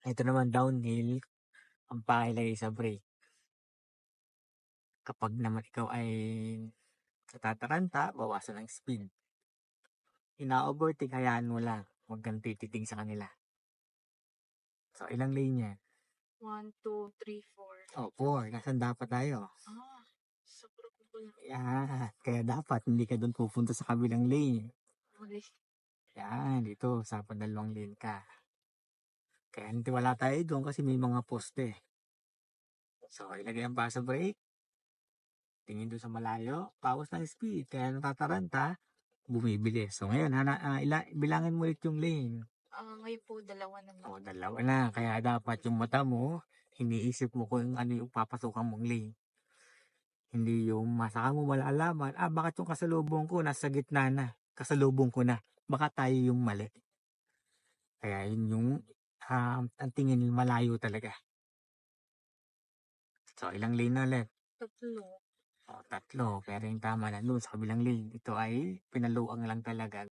Ito naman downhill, ang pakilagay sa brake. Kapag naman ikaw ay natataranta, bawasan ang speed. Ina-overtake, hayaan mo lang. Huwag kang tititig sa kanila. So, ilang lane yan? 1, 2, 3, 4. Oh, 4. Nasaan dapat tayo? Sa grupo ko lang. Yan. Kaya dapat hindi ka doon pupunta sa kabilang lane. Okay. Yan, dito sa padalawang lane ka. Kaya hindi wala tayo doon kasi may mga poste. So, ilagay ang pa sa brake. Tingin doon sa malayo. Bawas ng speed. Kaya natataranta, bumibili. So, ngayon, bilangin mo ulit yung lane. Ngayon po, 2 na lang. O, 2 na. Kaya dapat yung mata mo, iniisip mo kung ano yung papasukan mong lane. Hindi yung masaka mo malalaman, bakit yung kasalubong ko nasa gitna na, kasalubong ko na, baka tayo yung mali. Kaya yun yung ang tingin malayo talaga. So, ilang lane na ulit? 3. O, 3. Pero yung tama na doon sa kabilang lane. Ito ay pinaluang lang talaga.